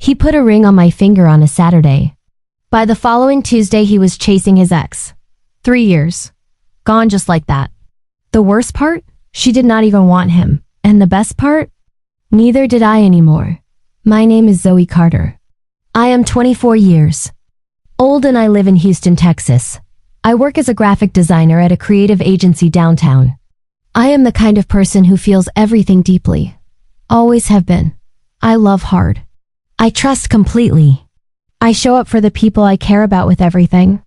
He put a ring on my finger on a Saturday. By the following Tuesday, he was chasing his ex. 3 years. Gone just like that. The worst part? She did not even want him. And the best part? Neither did I anymore. My name is Zoe Carter. I am 24 years old and I live in Houston, Texas. I work as a graphic designer at a creative agency downtown. I am the kind of person who feels everything deeply. Always have been. I love hard. I trust completely. I show up for the people I care about with everything.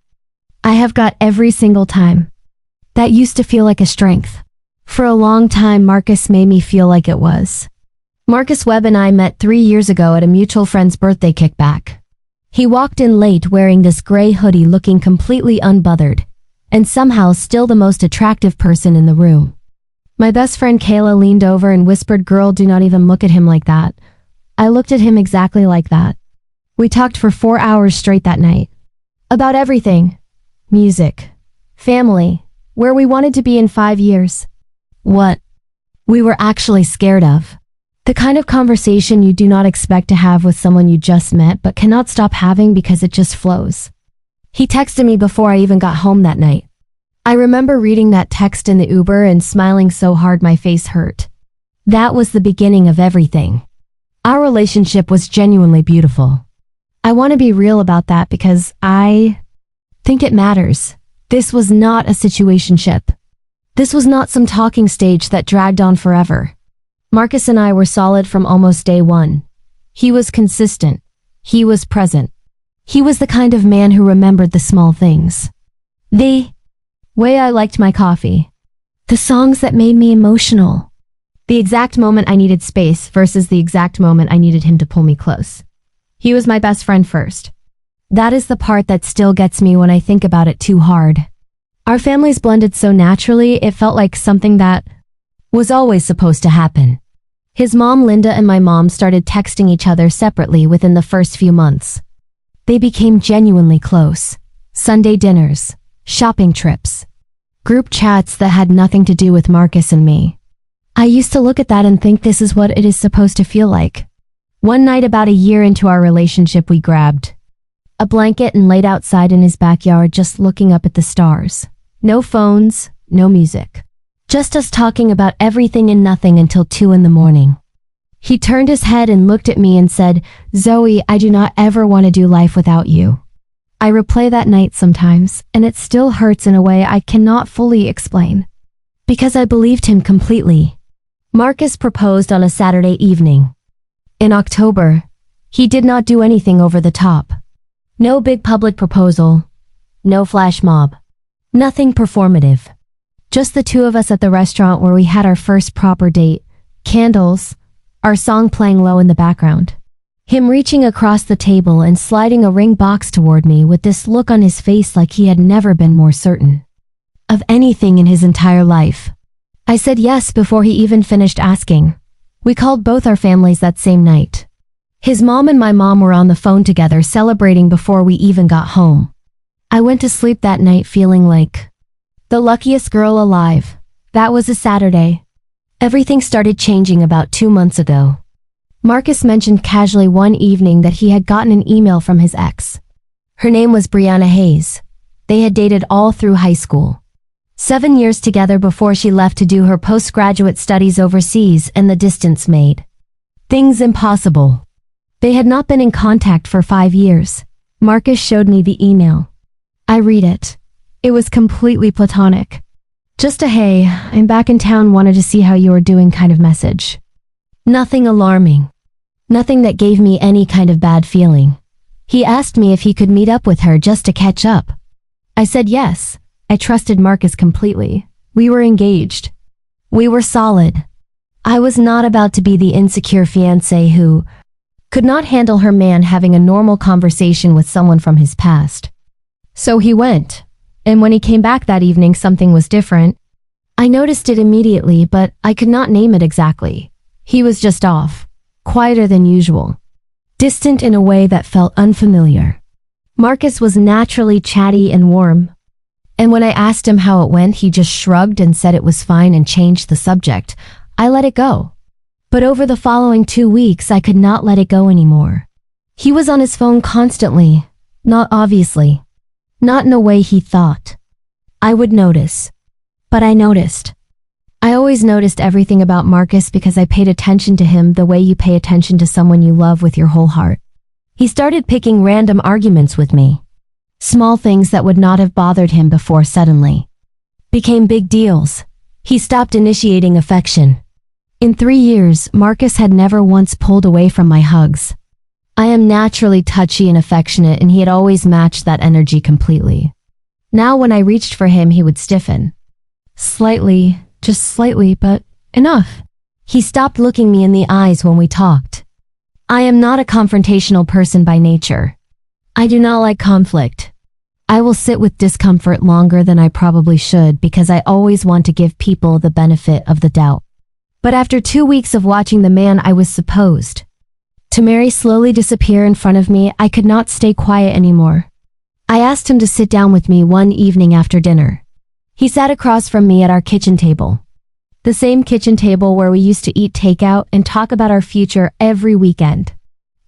I have got every single time. That used to feel like a strength. For a long time, Marcus made me feel like it was. Marcus Webb and I met 3 years ago at a mutual friend's birthday kickback. He walked in late wearing this gray hoodie, looking completely unbothered, and somehow still the most attractive person in the room. My best friend Kayla leaned over and whispered, "Girl, do not even look at him like that." I looked at him exactly like that. We talked for 4 hours straight that night. About everything. Music. Family. Where we wanted to be in 5 years. What we were actually scared of. The kind of conversation you do not expect to have with someone you just met but cannot stop having because it just flows. He texted me before I even got home that night. I remember reading that text in the Uber and smiling so hard my face hurt. That was the beginning of everything. Our relationship was genuinely beautiful. I want to be real about that because I think it matters. This was not a situationship. This was not some talking stage that dragged on forever. Marcus and I were solid from almost day one. He was consistent. He was present. He was the kind of man who remembered the small things. The way I liked my coffee. The songs that made me emotional. The exact moment I needed space versus the exact moment I needed him to pull me close. He was my best friend first. That is the part that still gets me when I think about it too hard. Our families blended so naturally, it felt like something that was always supposed to happen. His mom, Linda, and my mom started texting each other separately within the first few months. They became genuinely close. Sunday dinners, shopping trips, group chats that had nothing to do with Marcus and me. I used to look at that and think this is what it is supposed to feel like. One night about a year into our relationship, we grabbed a blanket and laid outside in his backyard just looking up at the stars. No phones, no music. Just us talking about everything and nothing until 2 in the morning. He turned his head and looked at me and said, "Zoe, I do not ever want to do life without you." I replay that night sometimes, and it still hurts in a way I cannot fully explain. Because I believed him completely. Marcus proposed on a Saturday evening. In October, he did not do anything over the top. No big public proposal. No flash mob. Nothing performative. Just the two of us at the restaurant where we had our first proper date. Candles. Our song playing low in the background. Him reaching across the table and sliding a ring box toward me with this look on his face like he had never been more certain of anything in his entire life. I said yes before he even finished asking. We called both our families that same night. His mom and my mom were on the phone together celebrating before we even got home. I went to sleep that night feeling like the luckiest girl alive. That was a Saturday. Everything started changing about 2 months ago. Marcus mentioned casually one evening that he had gotten an email from his ex. Her name was Brianna Hayes. They had dated all through high school. 7 years together before she left to do her postgraduate studies overseas, and the distance made things impossible. They had not been in contact for 5 years. Marcus showed me the email. I read it. It was completely platonic. Just a "Hey, I'm back in town, wanted to see how you are doing" kind of message. Nothing alarming. Nothing that gave me any kind of bad feeling. He asked me if he could meet up with her just to catch up. I said yes. I trusted Marcus completely. We were engaged. We were solid. I was not about to be the insecure fiance who could not handle her man having a normal conversation with someone from his past. So he went. And when he came back that evening, something was different. I noticed it immediately, but I could not name it exactly. He was just off. Quieter than usual. Distant in a way that felt unfamiliar. Marcus was naturally chatty and warm. And when I asked him how it went, he just shrugged and said it was fine and changed the subject. I let it go. But over the following 2 weeks, I could not let it go anymore. He was on his phone constantly, not obviously, not in a way he thought I would notice. But I noticed. I always noticed everything about Marcus because I paid attention to him the way you pay attention to someone you love with your whole heart. He started picking random arguments with me. Small things that would not have bothered him before suddenly became big deals. He stopped initiating affection. In 3 years, Marcus had never once pulled away from my hugs. I am naturally touchy and affectionate, and he had always matched that energy completely. Now when I reached for him, he would stiffen. Slightly, just slightly, but enough. He stopped looking me in the eyes when we talked. I am not a confrontational person by nature. I do not like conflict. I will sit with discomfort longer than I probably should because I always want to give people the benefit of the doubt. But after 2 weeks of watching the man I was supposed to marry slowly disappear in front of me, I could not stay quiet anymore. I asked him to sit down with me one evening after dinner. He sat across from me at our kitchen table. The same kitchen table where we used to eat takeout and talk about our future every weekend.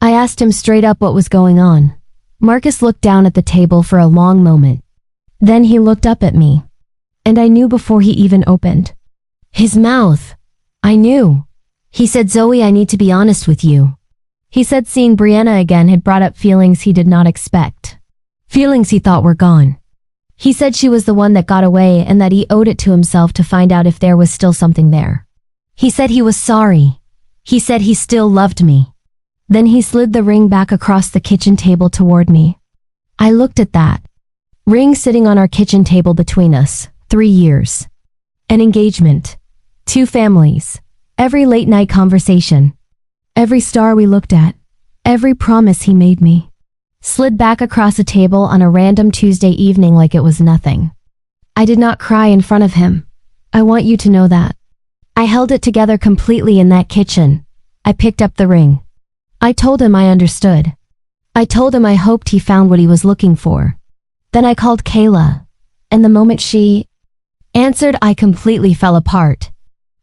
I asked him straight up what was going on. Marcus looked down at the table for a long moment. Then he looked up at me. And I knew before he even opened his mouth. I knew. He said, "Zoe, I need to be honest with you." He said seeing Brianna again had brought up feelings he did not expect. Feelings he thought were gone. He said she was the one that got away and that he owed it to himself to find out if there was still something there. He said he was sorry. He said he still loved me. Then he slid the ring back across the kitchen table toward me. I looked at that ring sitting on our kitchen table between us. 3 years. An engagement. 2 families. Every late night conversation. Every star we looked at. Every promise he made me. Slid back across a table on a random Tuesday evening like it was nothing. I did not cry in front of him. I want you to know that. I held it together completely in that kitchen. I picked up the ring. I told him I understood. I told him I hoped he found what he was looking for. Then I called Kayla, and the moment she answered, I completely fell apart.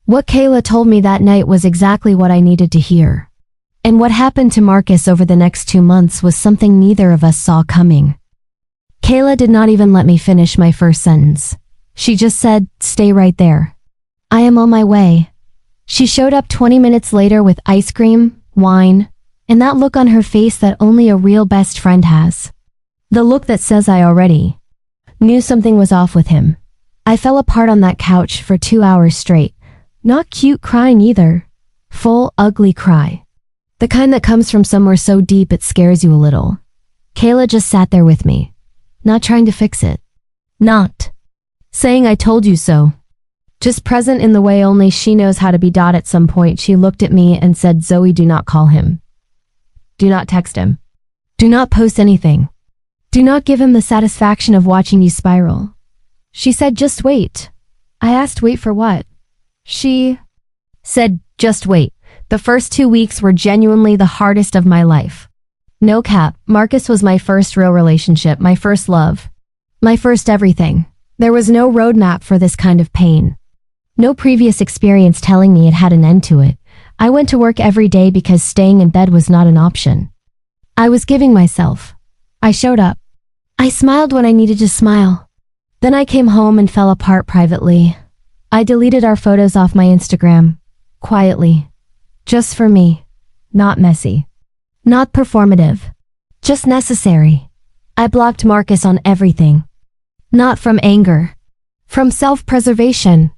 What Kayla told me that night was exactly what I needed to hear. And what happened to Marcus over the next 2 months was something neither of us saw coming. Kayla did not even let me finish my first sentence. She just said, "Stay right there. I am on my way." She showed up 20 minutes later with ice cream, wine, and that look on her face that only a real best friend has. The look that says I already knew something was off with him. I fell apart on that couch for 2 hours straight. Not cute crying either. Full, ugly cry. The kind that comes from somewhere so deep it scares you a little. Kayla just sat there with me, not trying to fix it. Not saying I told you so. Just present in the way only she knows how to be. At some point she looked at me and said, "Zoe, do not call him. Do not text him. Do not post anything. Do not give him the satisfaction of watching you spiral." She said, "Just wait." I asked, "Wait for what?" She said, "Just wait." The first 2 weeks were genuinely the hardest of my life. No cap, Marcus was my first real relationship, my first love. My first everything. There was no roadmap for this kind of pain. No previous experience telling me it had an end to it. I went to work every day because staying in bed was not an option. I was giving myself. I showed up. I smiled when I needed to smile. Then I came home and fell apart privately. I deleted our photos off my Instagram. Quietly. Just for me. Not messy. Not performative. Just necessary. I blocked Marcus on everything. Not from anger. From self-preservation.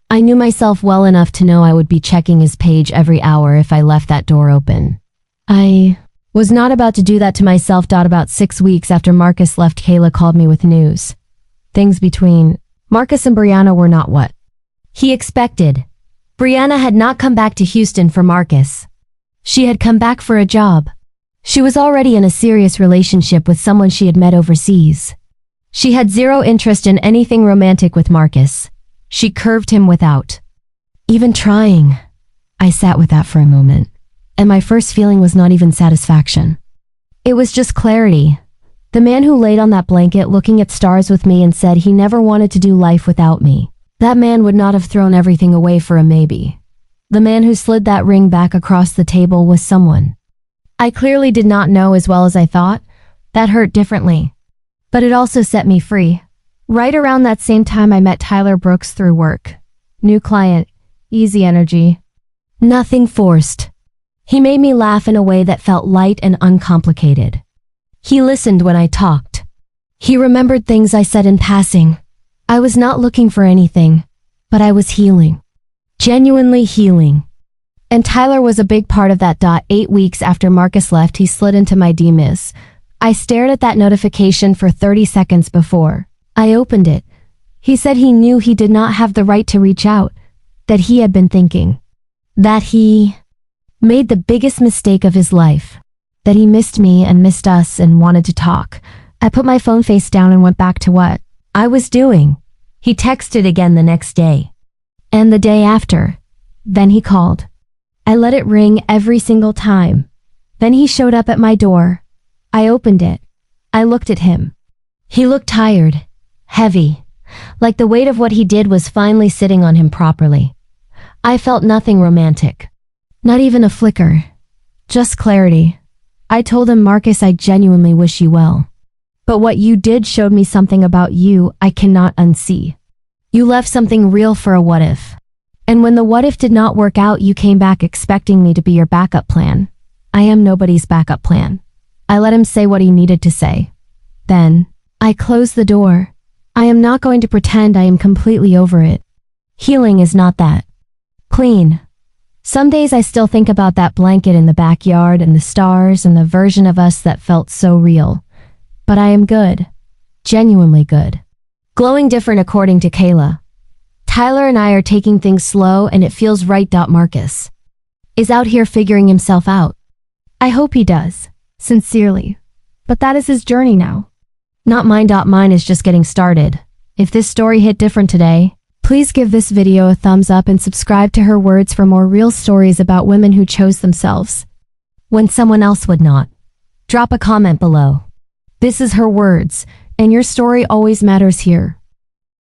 I knew myself well enough to know I would be checking his page every hour if I left that door open. I was not about to do that to myself. About 6 weeks after Marcus left, Kayla called me with news. Things between Marcus and Brianna were not what he expected. Brianna had not come back to Houston for Marcus. She had come back for a job. She was already in a serious relationship with someone she had met overseas. She had zero interest in anything romantic with Marcus. She curved him without even trying. I sat with that for a moment, and my first feeling was not even satisfaction. It was just clarity. The man who laid on that blanket looking at stars with me and said he never wanted to do life without me. That man would not have thrown everything away for a maybe. The man who slid that ring back across the table was someone I clearly did not know as well as I thought. That hurt differently. But it also set me free. Right around that same time I met Tyler Brooks through work. New client, easy energy. Nothing forced. He made me laugh in a way that felt light and uncomplicated. He listened when I talked. He remembered things I said in passing. I was not looking for anything, but I was healing. Genuinely healing. And Tyler was a big part of that. 8 weeks after Marcus left, he slid into my DMs. I stared at that notification for 30 seconds before I opened it. He said he knew he did not have the right to reach out, that he had been thinking, that he made the biggest mistake of his life, that he missed me and missed us and wanted to talk. I put my phone face down and went back to what I was doing. He texted again the next day. And the day after. Then he called. I let it ring every single time. Then he showed up at my door. I opened it. I looked at him. He looked tired, heavy, like the weight of what he did was finally sitting on him properly. I felt nothing romantic. Not even a flicker. Just clarity. I told him, Marcus, I genuinely wish you well. But what you did showed me something about you I cannot unsee. You left something real for a what if. And when the what if did not work out, you came back expecting me to be your backup plan. I am nobody's backup plan. I let him say what he needed to say. Then, I closed the door. I am not going to pretend I am completely over it. Healing is not that. Clean. Some days I still think about that blanket in the backyard and the stars and the version of us that felt so real. But I am good. Genuinely good. Glowing different according to Kayla. Tyler and I are taking things slow and it feels right. Marcus is out here figuring himself out. I hope he does. Sincerely. But that is his journey now. Not mine. Mine is just getting started. If this story hit different today, please give this video a thumbs up and subscribe to Her Words for more real stories about women who chose themselves when someone else would not. Drop a comment below. This is Her Words, and your story always matters here.